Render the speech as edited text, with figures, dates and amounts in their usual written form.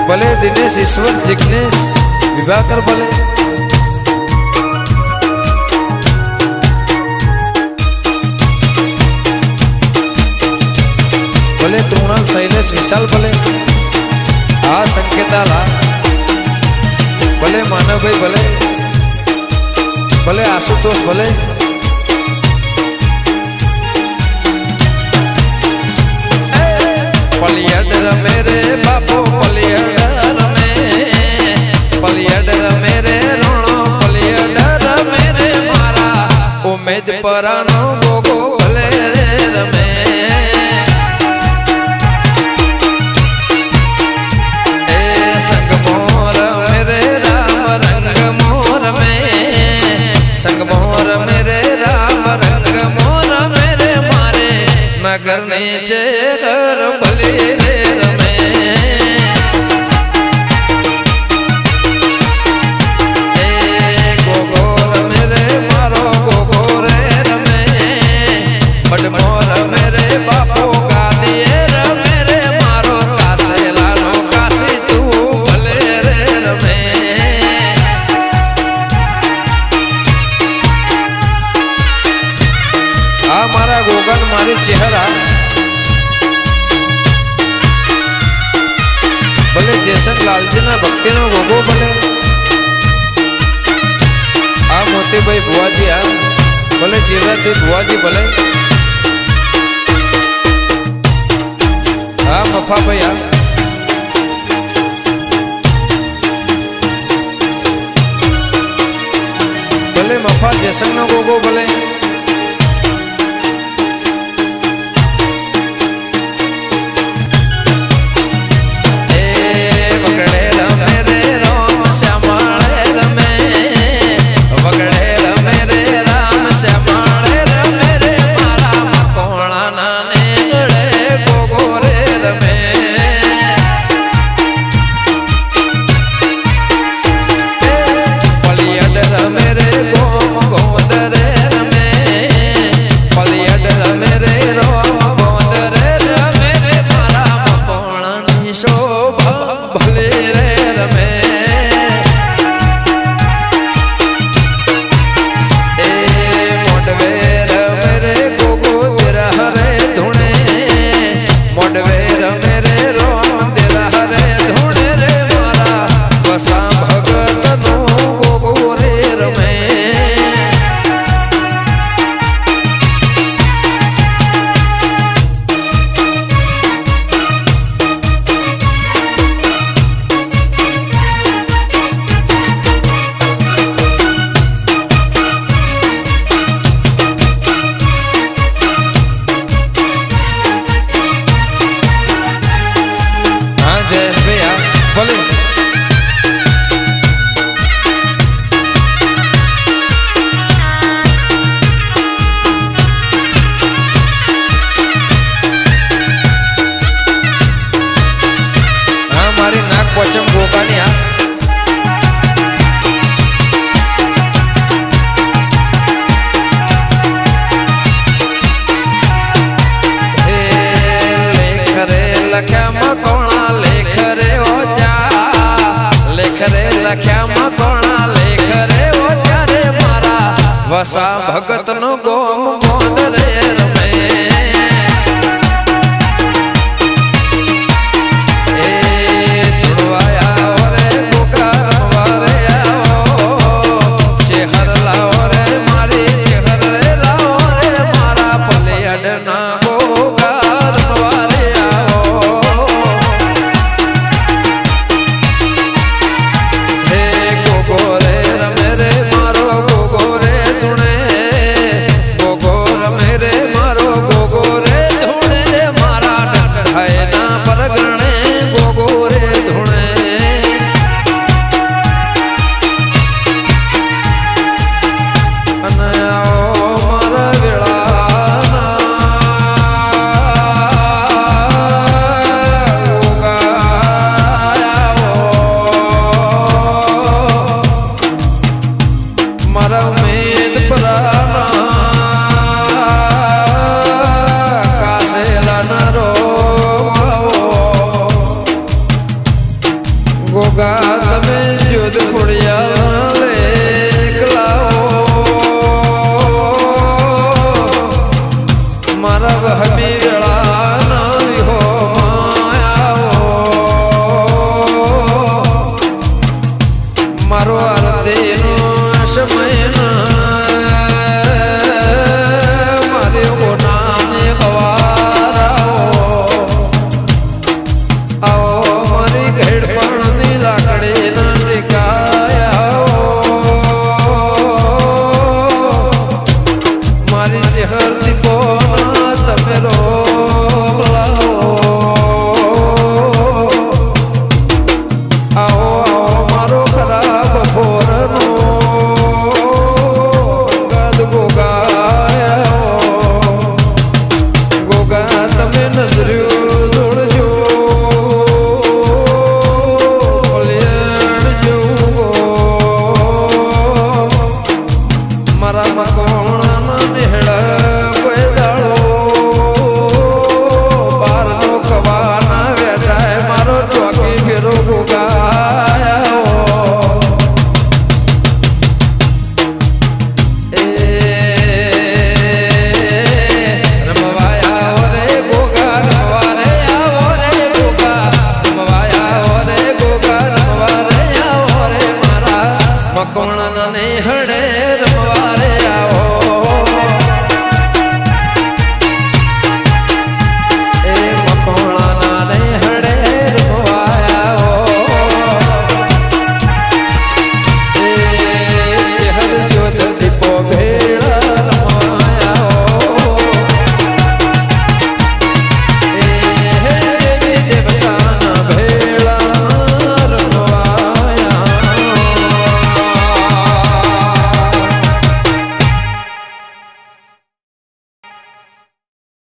भले दिनेश ईश्वर जिग्नेश विभाकर भले भले तृणाल शैलेश विशाल भले आ संकेताला भले मानव भाई भले भले आशुतोष भले पलियडर मेरे बापू पलियडर मेरे रोणो पलियडर मेरे मारा उम्मीद परानो गोगो भले रमे संग मोर मेरे राम रंग मोर में संग मोर मेरे राम रंग मोर मेरे मारे नगर नीचे घर भले रे रमे गोगोर मेरे मारो गोगोर रमे बड़ मोर मेरे बापू का दिए मेरे मारो कासे लालो काशी तू भले रे रमे आ मारा गोगन मारी चेहरा भले जयसंग लालजी ना भक्ति नो गोगो भले आ मोती भाई बुआजी आ भले जीवराज भाई बुआजी भले आ मफा भाई आ भले मफा जयसंग नो गोगो भले पचम गोकानी आ लेख रे लख्या मकोणा लेख रे ओजा लेख रे लख्या मकोणा लेख रे ओजा रे मारा वसा भगत नो गोम गोद रे रमे મોગા તમે